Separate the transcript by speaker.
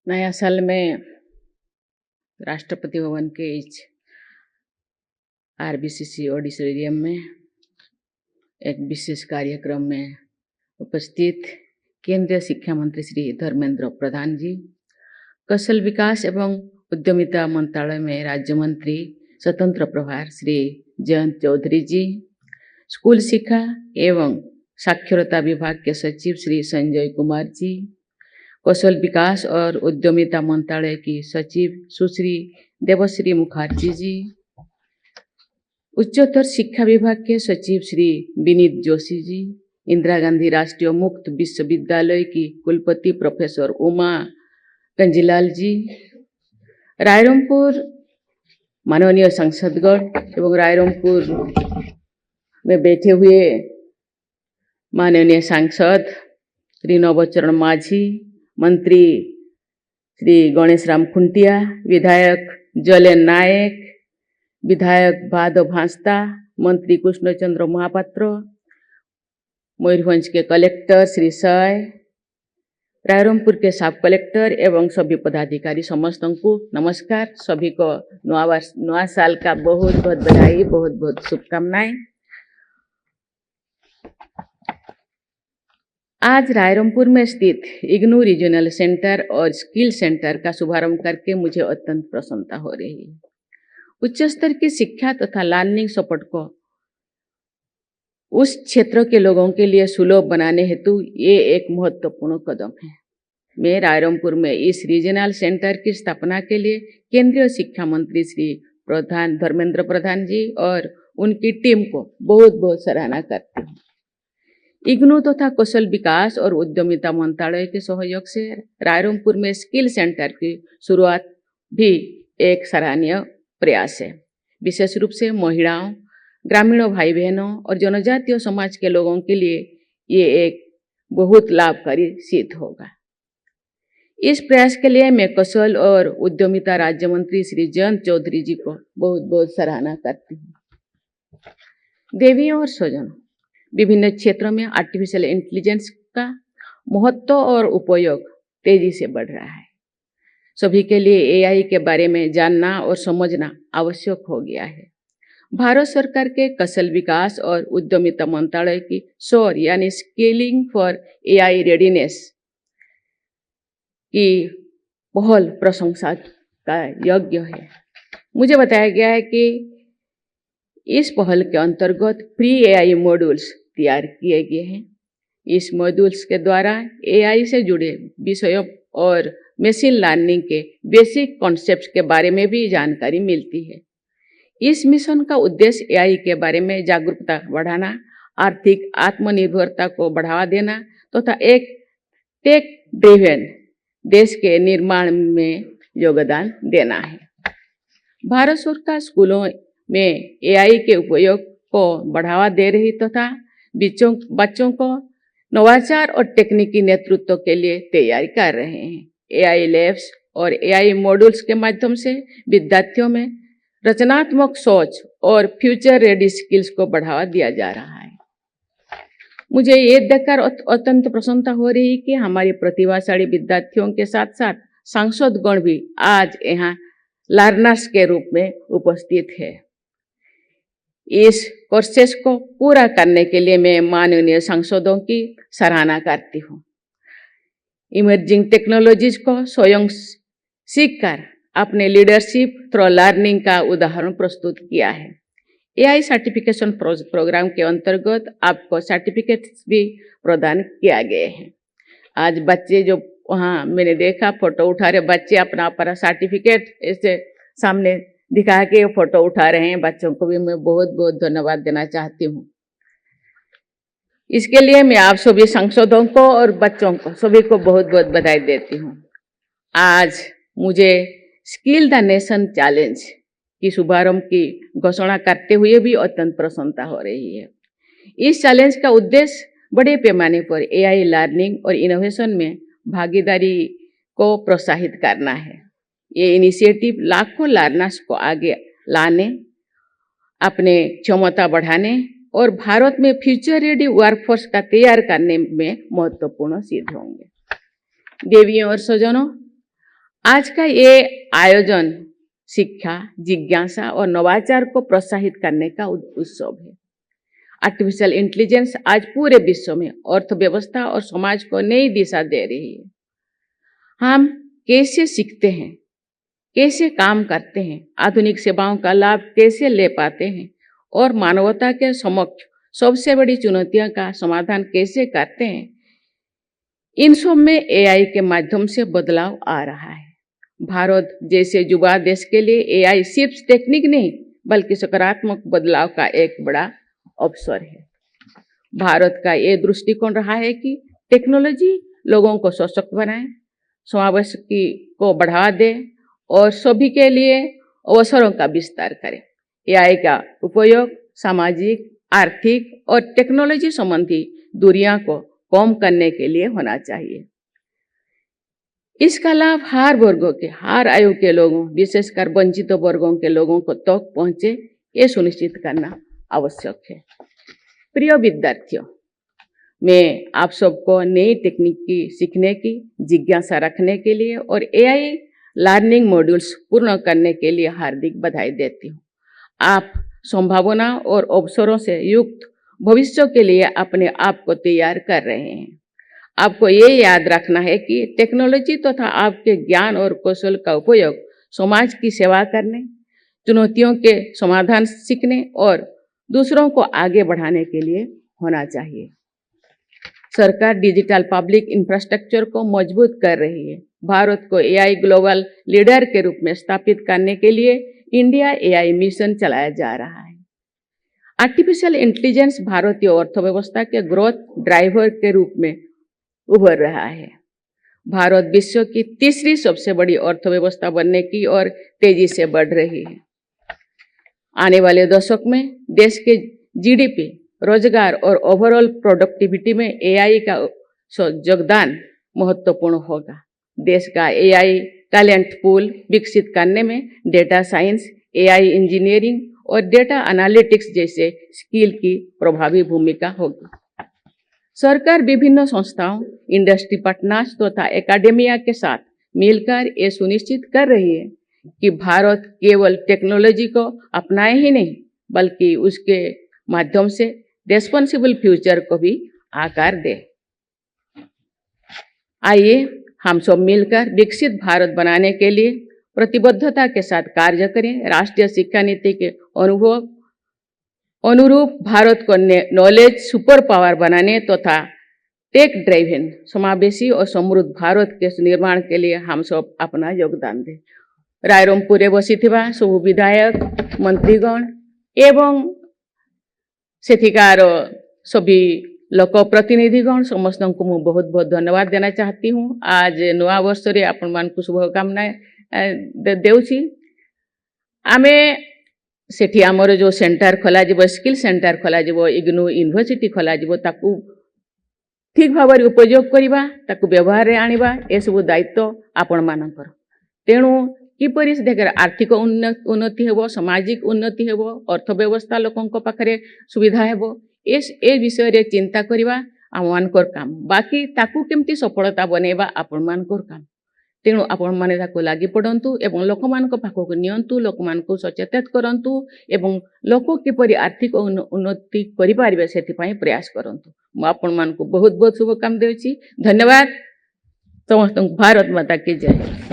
Speaker 1: नया साल में राष्ट्रपति भवन के इस आरबीसीसी ऑडिटोरियम में एक विशेष कार्यक्रम में उपस्थित केंद्रीय शिक्षा मंत्री श्री धर्मेंद्र प्रधान जी, कौशल विकास एवं उद्यमिता मंत्रालय में राज्य मंत्री स्वतंत्र प्रभार श्री जयंत चौधरी जी, स्कूल शिक्षा एवं साक्षरता विभाग के सचिव श्री संजय कुमार जी, कौशल विकास और उद्यमिता मंत्रालय की सचिव सुश्री देवश्री मुखर्जी जी, उच्चतर शिक्षा विभाग के सचिव श्री विनीत जोशी जी, इंदिरा गांधी राष्ट्रीय मुक्त विश्वविद्यालय की कुलपति प्रोफेसर उमा कंजीलाल जी, रायरंगपुर माननीय सांसदगण एवं रायरंगपुर में बैठे हुए माननीय सांसद श्री नवचरण माझी, मंत्री श्री गणेश राम खुंटिया, विधायक जलेन नायक, विधायक भादव भांसता, मंत्री कृष्णचंद्र महापात्र, मयूरभंज के कलेक्टर श्री सय, रायरंगपुर के सब कलेक्टर एवं सभी पदाधिकारी समस्त को नमस्कार। सभी को नया साल का बहुत बहुत बधाई, बहुत बहुत शुभकामनाएं। आज रायरंगपुर में स्थित इग्नू रीजनल सेंटर और स्किल सेंटर का शुभारंभ करके मुझे अत्यंत प्रसन्नता हो रही है। उच्च स्तर की शिक्षा तथा लर्निंग सपोर्ट को उस क्षेत्र के लोगों के लिए सुलभ बनाने हेतु ये एक महत्वपूर्ण कदम है। मैं रायरंगपुर में इस रीजनल सेंटर की स्थापना के लिए केंद्रीय शिक्षा मंत्री श्री धर्मेंद्र प्रधान जी और उनकी टीम को बहुत बहुत सराहना करती हूँ। इग्नू तथा कौशल विकास और उद्यमिता मंत्रालय के सहयोग से रायरंगपुर में स्किल सेंटर की शुरुआत भी एक सराहनीय प्रयास है। विशेष रूप से महिलाओं, ग्रामीण भाई बहनों और जनजातीय समाज के लोगों के लिए ये एक बहुत लाभकारी सिद्ध होगा। इस प्रयास के लिए मैं कौशल और उद्यमिता राज्य मंत्री श्री जयंत चौधरी जी को बहुत बहुत सराहना करती हूँ। देवियों और स्वजनों, विभिन्न क्षेत्रों में आर्टिफिशियल इंटेलिजेंस का महत्व और उपयोग तेजी से बढ़ रहा है। सभी के लिए एआई के बारे में जानना और समझना आवश्यक हो गया है। भारत सरकार के कौशल विकास और उद्यमिता मंत्रालय की SOAR यानी स्किलिंग फॉर एआई रेडीनेस की पहल प्रशंसा का योग्य है। मुझे बताया गया है कि इस पहल के अंतर्गत प्री एआई मॉड्यूल्स तैयार किए गए हैं। इस मॉड्यूल्स के द्वारा एआई से जुड़े विषयों और मशीन लर्निंग के बेसिक कॉन्सेप्ट्स के बारे में भी जानकारी मिलती है। इस मिशन का उद्देश्य एआई के बारे में जागरूकता बढ़ाना, आर्थिक आत्मनिर्भरता को बढ़ावा देना तथा एक टेक ड्रिवन देश के निर्माण में योगदान देना है। भारत सरकार स्कूलों में एआई के उपयोग को बढ़ावा दे रही तथा बच्चों को नवाचार और तकनीकी नेतृत्व के लिए तैयारी कर रहे हैं। एआई लैब्स और एआई मॉड्यूल्स के माध्यम से विद्यार्थियों में रचनात्मक सोच और फ्यूचर रेडी स्किल्स को बढ़ावा दिया जा रहा है। मुझे ये देखकर अत्यंत प्रसन्नता हो रही है कि हमारे प्रतिभाशाली विद्यार्थियों के साथ साथ सांसदगण भी आज यहाँ लर्नर्स के रूप में उपस्थित है। इस कोर्सेस को पूरा करने के लिए मैं माननीय सांसदों की सराहना करती हूँ। इमर्जिंग टेक्नोलॉजीज को स्वयं सीखकर अपने लीडरशिप थ्रू लर्निंग का उदाहरण प्रस्तुत किया है। एआई सर्टिफिकेशन प्रोग्राम के अंतर्गत आपको सर्टिफिकेट्स भी प्रदान किया गए हैं। आज बच्चे जो वहाँ मैंने देखा फोटो उठा रहे बच्चे अपना सर्टिफिकेट ऐसे सामने दिखा के फोटो उठा रहे हैं। बच्चों को भी मैं बहुत बहुत धन्यवाद देना चाहती हूँ। इसके लिए मैं आप सभी सांसदों को और बच्चों को सभी को बहुत बहुत बधाई देती हूँ। आज मुझे स्किल द नेशन चैलेंज की शुभारंभ की घोषणा करते हुए भी अत्यंत प्रसन्नता हो रही है। इस चैलेंज का उद्देश्य बड़े पैमाने पर एआई लर्निंग और इनोवेशन में भागीदारी को प्रोत्साहित करना है। ये इनिशिएटिव लाखों लर्नर्स को आगे लाने, अपने क्षमता बढ़ाने और भारत में फ्यूचर रेडी वर्कफोर्स का तैयार करने में महत्वपूर्ण सिद्ध होंगे। देवियों और स्वजनों, आज का ये आयोजन शिक्षा, जिज्ञासा और नवाचार को प्रोत्साहित करने का उत्सव है। आर्टिफिशियल इंटेलिजेंस आज पूरे विश्व में अर्थव्यवस्था और समाज को नई दिशा दे रही है। हम कैसे सीखते हैं, कैसे काम करते हैं, आधुनिक सेवाओं का लाभ कैसे ले पाते हैं और मानवता के समक्ष सबसे बड़ी चुनौतियों का समाधान कैसे करते हैं, इन सब में एआई के माध्यम से बदलाव आ रहा है। भारत जैसे युवा देश के लिए एआई सिर्फ टेक्निक नहीं बल्कि सकारात्मक बदलाव का एक बड़ा अवसर है। भारत का ये दृष्टिकोण रहा है कि टेक्नोलॉजी लोगों को सशक्त बनाए, समावेश को बढ़ावा दे और सभी के लिए अवसरों का विस्तार करे। एआई का उपयोग सामाजिक, आर्थिक और टेक्नोलॉजी संबंधी दूरियां को कम करने के लिए होना चाहिए। इसका लाभ हर वर्गों के, हर आयु के लोगों, विशेषकर वंचित वर्गों के लोगों को तक पहुंचे, ये सुनिश्चित करना आवश्यक है। प्रिय विद्यार्थियों, मैं आप सबको नई तकनीक की सीखने की जिज्ञासा रखने के लिए और एआई लर्निंग मॉड्यूल्स पूर्ण करने के लिए हार्दिक बधाई देती हूँ। आप संभावना और अवसरों से युक्त भविष्य के लिए अपने आप को तैयार कर रहे हैं। आपको ये याद रखना है कि टेक्नोलॉजी तथा आपके ज्ञान और कौशल का उपयोग समाज की सेवा करने, चुनौतियों के समाधान सीखने और दूसरों को आगे बढ़ाने के लिए होना चाहिए। सरकार डिजिटल पब्लिक इंफ्रास्ट्रक्चर को मजबूत कर रही है। भारत को एआई ग्लोबल लीडर के रूप में स्थापित करने के लिए इंडिया एआई मिशन चलाया जा रहा है। आर्टिफिशियल इंटेलिजेंस भारतीय अर्थव्यवस्था के ग्रोथ ड्राइवर के रूप में उभर रहा है। भारत विश्व की तीसरी सबसे बड़ी अर्थव्यवस्था बनने की ओर तेजी से बढ़ रही है। आने वाले दशक में देश के जीडीपी, रोजगार और ओवरऑल प्रोडक्टिविटी में एआई का योगदान महत्वपूर्ण होगा। देश का एआई टैलेंट पूल विकसित करने में डेटा साइंस, एआई इंजीनियरिंग और डेटा एनालिटिक्स जैसे स्किल की प्रभावी भूमिका होगी। सरकार विभिन्न संस्थाओं, इंडस्ट्री पार्टनर्स तथा एकेडमिया के साथ मिलकर ये सुनिश्चित कर रही है कि भारत केवल टेक्नोलॉजी को अपनाए ही नहीं बल्कि उसके माध्यम से रेस्पॉन्सिबल फ्यूचर को भी आकार दे। आइए हम सब मिलकर विकसित भारत बनाने के लिए प्रतिबद्धता के साथ कार्य करें। राष्ट्रीय शिक्षा नीति के अनुरूप भारत को नॉलेज सुपर पावर बनाने तथा टेक ड्राइवन समावेशी और समृद्ध भारत के निर्माण के लिए हम सब अपना योगदान दें। रायरंगपुर बसिथिबा सब विधायक, मंत्रीगण एवं सेठिकार सभी लोक प्रतिनिधिगण समस्त को मुझे बहुत बहुत धन्यवाद देना चाहती हूँ। आज नवा वर्ष रे आपण मान को शुभकामना देउछि। आमे सेठी आमर जो सेंटर खोला जीवो, स्किल सेंटर खोला जीवो, इग्नू यूनिवर्सिटी खोला जीवो, ताकू ठीक भाव में उपयोग करवा, ताकू व्यवहार रे आनिबा, ए सब दायित्व आपण मानकर। तेणु किपरि देखर आर्थिक उन्नति हेबो, सामाजिक उन्नति हेबो, अर्थव्यवस्था लोकन को पाखरे सुविधा हेबो, ए विषय रे चिंता करवा आम मानकर काम। बाकी ताकू केमती सफलता बनेबा आपण मानकर काम। तेणु आपण माने ताकू लागि पड़ंतु एवं लोक मान को पाखक नियंतु, लोक मान को सचेतन करंतु एवं लोक किपरि आर्थिक उन्नति करि पारिबे सेति पई प्रयास करंतु। म आपण मान को बहुत बहुत शुभकामना देउछि। धन्यवाद। समस्त भारत माता की जय।